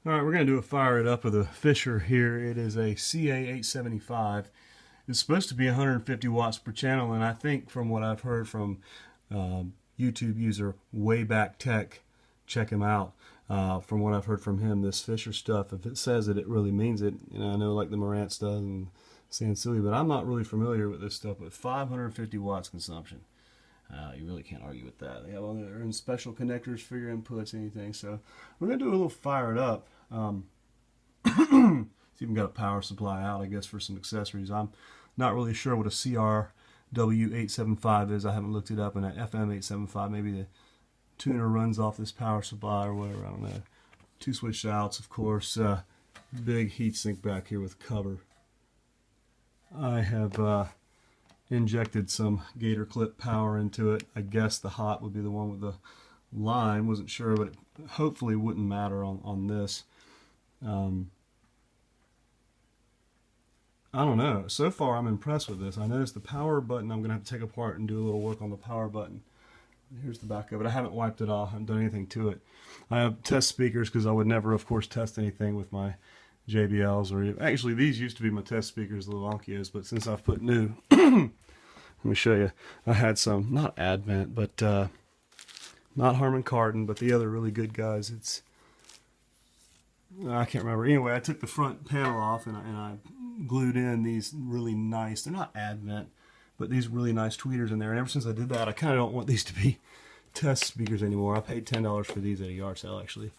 All right, we're going to do a fire it up with a Fisher here. It is a CA-875. It's supposed to be 150 watts per channel, and I think from what I've heard from YouTube user Wayback Tech, check him out. From what I've heard from him, this Fisher stuff, if it says it, it really means it. You know, I know like the Marantz does and Sansui, but I'm not really familiar with this stuff. With 550 watts consumption, you really can't argue with that. They have all their own special connectors for your inputs, anything. So we're gonna do a little fire it up. It's even got a power supply out, I guess, for some accessories. I'm not really sure what a CRW-875 is. I haven't looked it up. And an FM-875, maybe the tuner runs off this power supply or whatever. I don't know. 2 switch outs, of course. Big heatsink back here with cover. I have injected some gator clip power into it. I guess the hot would be the one with the line. Wasn't sure, but it hopefully wouldn't matter on this. I don't know. So far, I'm impressed with this. I noticed the power button. I'm going to have to take apart and do a little work on the power button. Here's the back of it. I haven't wiped it off. I haven't done anything to it. I have test speakers because I would never, of course, test anything with my JBLs. Or actually, these used to be my test speakers, the Lonkios, but since I've put new, let me show you. I had some, not Advent, but not Harman Kardon, but the other really good guys. It's I can't remember. Anyway, I took the front panel off and I glued in these really nice, they're not Advent, but these really nice tweeters in there. And ever since I did that, I kind of don't want these to be test speakers anymore. I paid $10 for these at a yard sale, actually.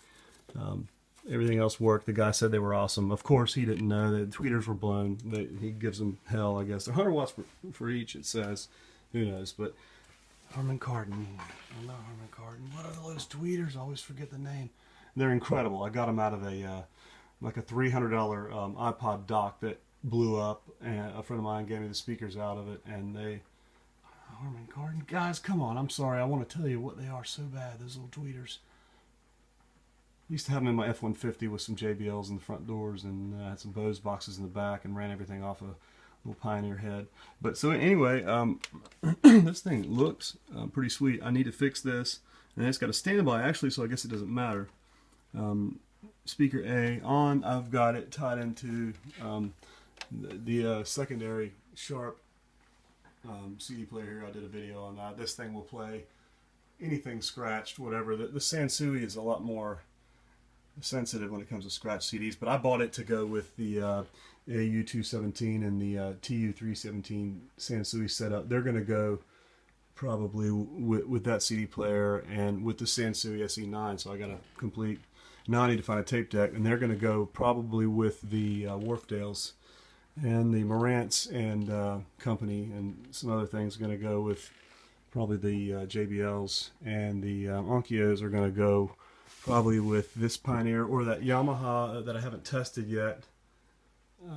Everything else worked. The guy said they were awesome. Of course, he didn't know that the tweeters were blown. He gives them hell, I guess. They're 100 watts for each, it says. Who knows? But Harman Kardon. I know Harman Kardon. What are those tweeters? I always forget the name. They're incredible. I got them out of a like a $300 iPod dock that blew up, and a friend of mine gave me the speakers out of it, and they Harman Kardon, guys, come on. I'm sorry. I want to tell you what they are so bad. Those little tweeters. I used to have them in my F-150 with some JBLs in the front doors, and I had some Bose boxes in the back, and ran everything off a little Pioneer head. But so anyway, this thing looks pretty sweet. I need to fix this, and it's got a standby actually, so I guess it doesn't matter. Speaker A on. I've got it tied into the secondary Sharp CD player here. I did a video on that. This thing will play anything scratched, whatever. The Sansui is a lot more sensitive when it comes to scratch CDs, but I bought it to go with the AU-217 and the TU-317 Sansui setup. They're going to go probably with that CD player and with the Sansui SE9, so I got a complete. Now I need to find a tape deck, and they're going to go probably with the Wharfdales, and the Marantz and company and some other things are going to go with probably the JBLs, and the Onkios are going to go probably with this Pioneer or that Yamaha that I haven't tested yet,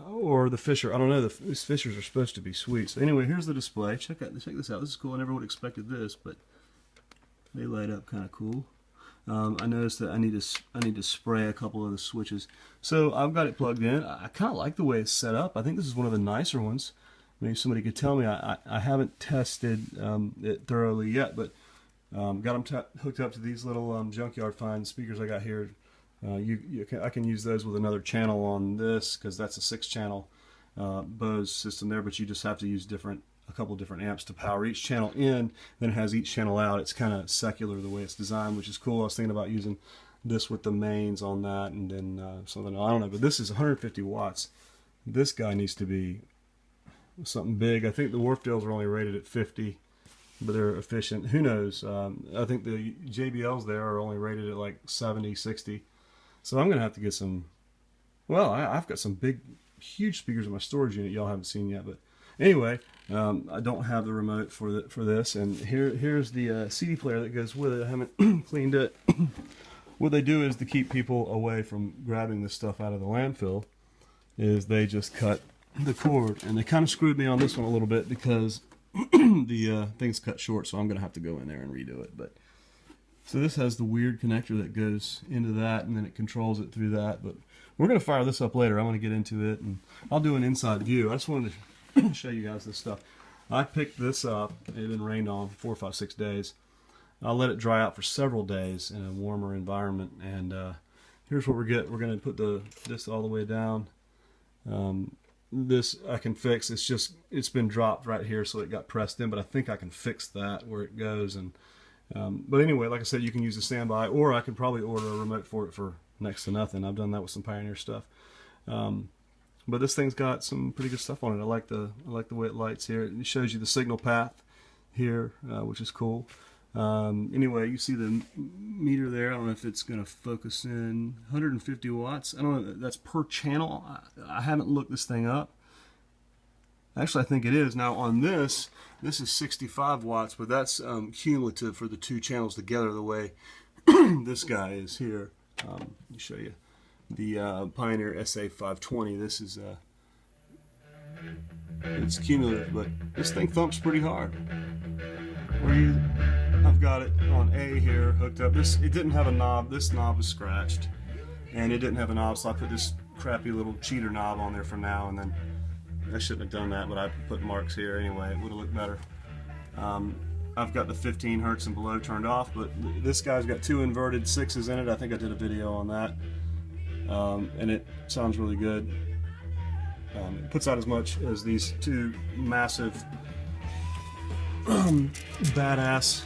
or the Fisher. I don't know. These Fishers are supposed to be sweet. So anyway, here's the display. Check this out. This is cool. I never would have expected this, but they light up kind of cool. I noticed that I need to spray a couple of the switches. So I've got it plugged in. I kind of like the way it's set up. I think this is one of the nicer ones. Maybe somebody could tell me. I haven't tested it thoroughly yet, but got them hooked up to these little junkyard find speakers I got here. I can use those with another channel on this because that's a 6-channel Bose system there, but you just have to use a couple different amps to power each channel in, then it has each channel out. It's kind of secular the way it's designed, which is cool. I was thinking about using this with the mains on that, and then something, I don't know, but this is 150 watts. This guy needs to be something big. I think the Wharfdales are only rated at 50, but they're efficient. Who knows? I think the JBLs there are only rated at like 70, 60. So I'm going to have to get some, well, I've got some big, huge speakers in my storage unit y'all haven't seen yet, but anyway, I don't have the remote for this, and here's the CD player that goes with it. I haven't cleaned it. What they do is to keep people away from grabbing this stuff out of the landfill, is they just cut the cord, and they kind of screwed me on this one a little bit because the thing's cut short, so I'm going to have to go in there and redo it. But so this has the weird connector that goes into that, and then it controls it through that. But we're going to fire this up later. I'm going to get into it, and I'll do an inside view. I just wanted to show you guys this stuff. I picked this up. It had been rained on for 4, 5, 6 days. I'll let it dry out for several days in a warmer environment, and here's what we're getting. We're going to put this all the way down. This I can fix. It's been dropped right here, so it got pressed in, but I think I can fix that where it goes. And but anyway, like I said, you can use a standby, or I can probably order a remote for it for next to nothing. I've done that with some Pioneer stuff. But this thing's got some pretty good stuff on it. I like the way it lights here. It shows you the signal path here, which is cool. Anyway, you see the meter there. I don't know if it's going to focus in. 150 watts. I don't know. That's per channel. I haven't looked this thing up. Actually, I think it is. Now on this is 65 watts, but that's cumulative for the two channels together the way this guy is here. Let me show you. The Pioneer CA-875. This is it's cumulative, but this thing thumps pretty hard. I've got it on A here hooked up. It didn't have a knob. This knob was scratched, and it didn't have a knob, so I put this crappy little cheater knob on there for now. And then I shouldn't have done that, but I put marks here anyway. It would have looked better. I've got the 15 hertz and below turned off, but this guy's got two inverted 6s in it. I think I did a video on that, and it sounds really good. It puts out as much as these two massive badass,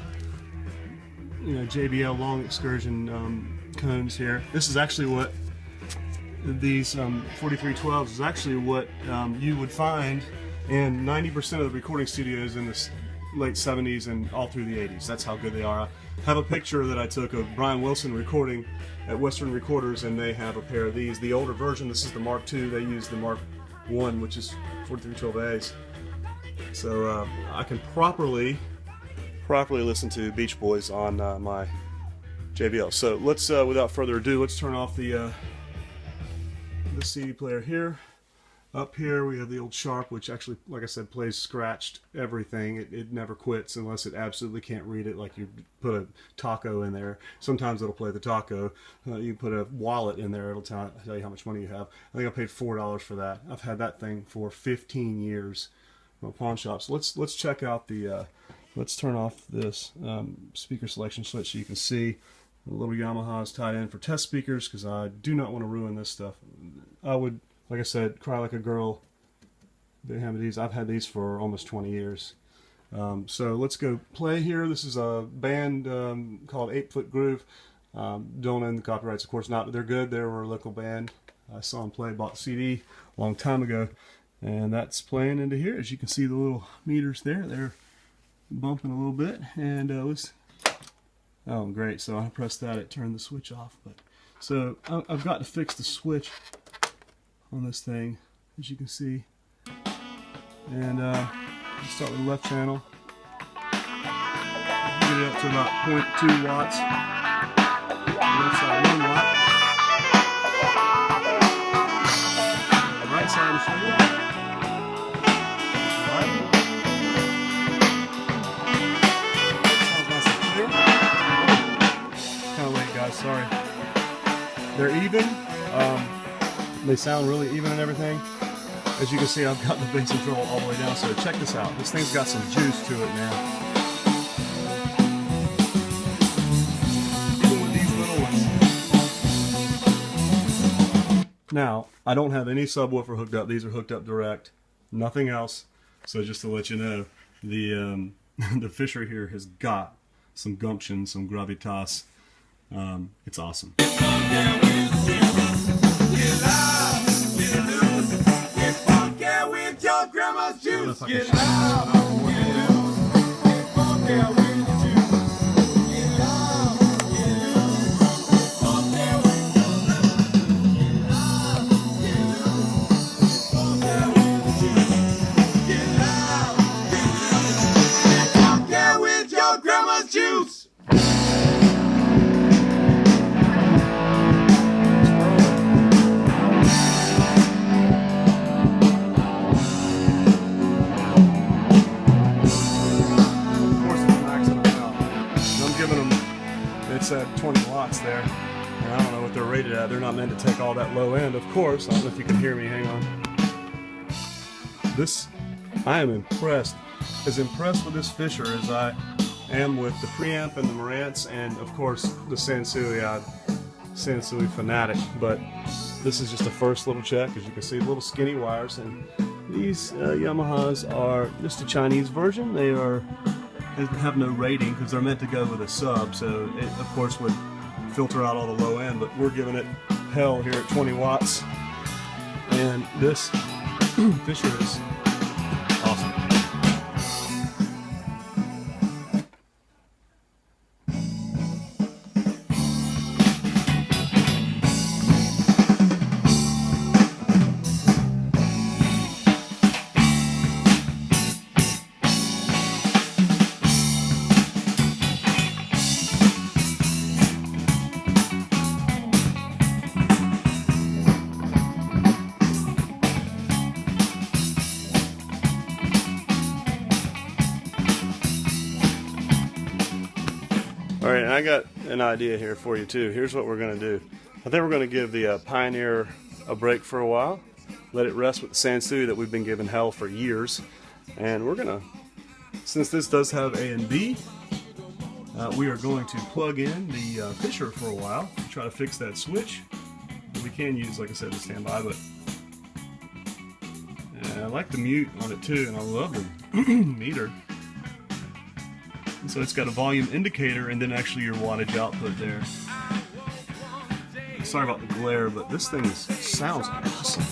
JBL long excursion cones here. This is actually what these 4312s is actually what you would find in 90% of the recording studios in the late 70s and all through the 80s. That's how good they are. I have a picture that I took of Brian Wilson recording at Western Recorders, and they have a pair of these. The older version, this is the Mark II. They use the Mark I, which is 4312As. So I can properly listen to Beach Boys on my JBL. So let's, without further ado, let's turn off the CD player here. Up here we have the old Sharp, which actually, like I said, plays scratched everything. It never quits unless it absolutely can't read it. Like you put a taco in there. Sometimes it'll play the taco. You put a wallet in there, it'll tell you how much money you have. I think I paid $4 for that. I've had that thing for 15 years from a pawn shop. So let's check out the, let's turn off this speaker selection switch so you can see the little Yamaha is tied in for test speakers, because I do not want to ruin this stuff. I would, like I said, cry like a girl. I've had these for almost 20 years. So let's go play here. This is a band called 8 Foot Groove. Don't own the copyrights, of course not, but they're good. They were a local band. I saw them play, bought the CD a long time ago. And that's playing into here. As you can see, the little meters there, they're bumping a little bit. And oh, great. So I pressed that, it turned the switch off. But so I've got to fix the switch on this thing, as you can see. And let's start with the left channel. Get it up to about 0.2 watts. Left side 1 watt. The right side will show you. Sounds nice and clear. Kind of late, guys. Sorry. They're even. They sound really even and everything. As you can see, I've got the bass control all the way down, so check this out. This thing's got some juice to it now. Even with these little ones. Now, I don't have any subwoofer hooked up. These are hooked up direct. Nothing else. So just to let you know, the the Fisher here has got some gumption, some gravitas. It's awesome. Juice, get loud, get loose, get funky with the juice. Get loud, get loose, get funky with the juice. Get loud, get loose, get funky with your grandma's juice. It's at 20 watts there, and I don't know what they're rated at. They're not meant to take all that low end, of course. I don't know if you can hear me. Hang on. I am impressed. As impressed with this Fisher as I am with the preamp and the Marantz, and of course the Sansui. Sansui fanatic, but this is just a first little check. As you can see, little skinny wires, and these Yamahas are just a Chinese version. They have no rating because they're meant to go with a sub, so it of course would filter out all the low end, but we're giving it hell here at 20 watts, and this Fisher is awesome. Alright, and I got an idea here for you too. Here's what we're going to do. I think we're going to give the Pioneer a break for a while. Let it rest with the Sansui that we've been giving hell for years. And we're going to, since this does have A and B, we are going to plug in the Fisher for a while and try to fix that switch. We can use, like I said, the standby, but I like the mute on it too, and I love the meter. And so it's got a volume indicator and then actually your wattage output there. Sorry about the glare, but this thing sounds awesome.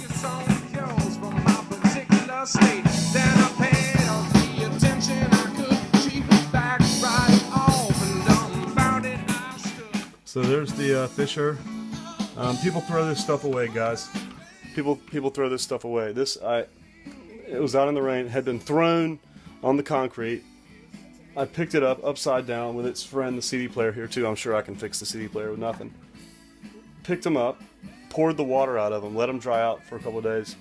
So there's the Fisher. People throw this stuff away, guys. People throw this stuff away. It was out in the rain, had been thrown on the concrete. I picked it up upside down with its friend, the CD player here too. I'm sure I can fix the CD player with nothing. Picked them up, poured the water out of them, let them dry out for a couple of days,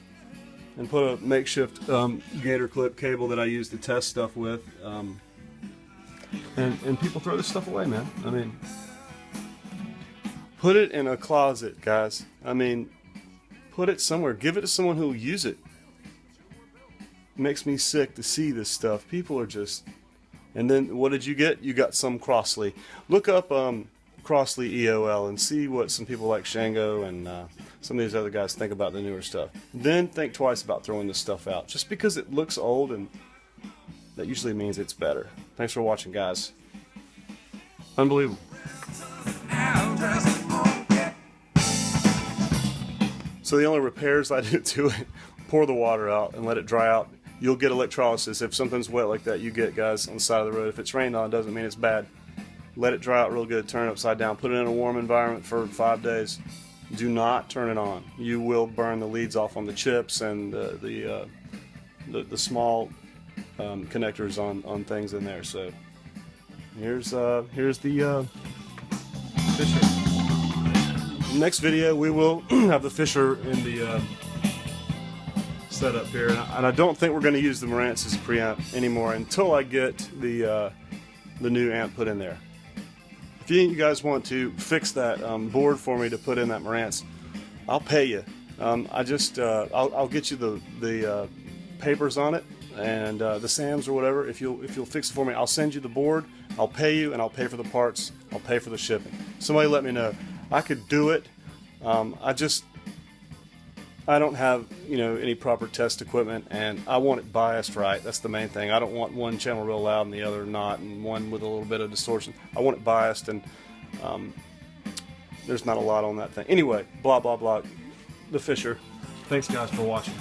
and put a makeshift gator clip cable that I use to test stuff with. And people throw this stuff away, man. I mean, put it in a closet, guys. I mean, put it somewhere. Give it to someone who will use it. It makes me sick to see this stuff. People are just... And then what did you get? You got some Crossley. Look up Crossley EOL and see what some people like Shango and some of these other guys think about the newer stuff. Then think twice about throwing this stuff out. Just because it looks old, and that usually means it's better. Thanks for watching, guys. Unbelievable. So the only repairs I do to it, pour the water out and let it dry out. You'll get electrolysis. If something's wet like that, you get, guys, on the side of the road. If it's rained on, it doesn't mean it's bad. Let it dry out real good. Turn it upside down. Put it in a warm environment for 5 days. Do not turn it on. You will burn the leads off on the chips and the small connectors on things in there. So here's the Fisher. Next video, we will have the Fisher in the setup here, and I don't think we're going to use the Marantz as a preamp anymore until I get the new amp put in there. If you guys want to fix that board for me to put in that Marantz, I'll pay you. I'll get you the papers on it and the SAMs or whatever. If you'll fix it for me, I'll send you the board. I'll pay you, and I'll pay for the parts. I'll pay for the shipping. Somebody let me know. I could do it. I don't have, any proper test equipment, and I want it biased right. That's the main thing. I don't want one channel real loud and the other not, and one with a little bit of distortion. I want it biased, and there's not a lot on that thing. Anyway, blah, blah, blah. The Fisher. Thanks, guys, for watching.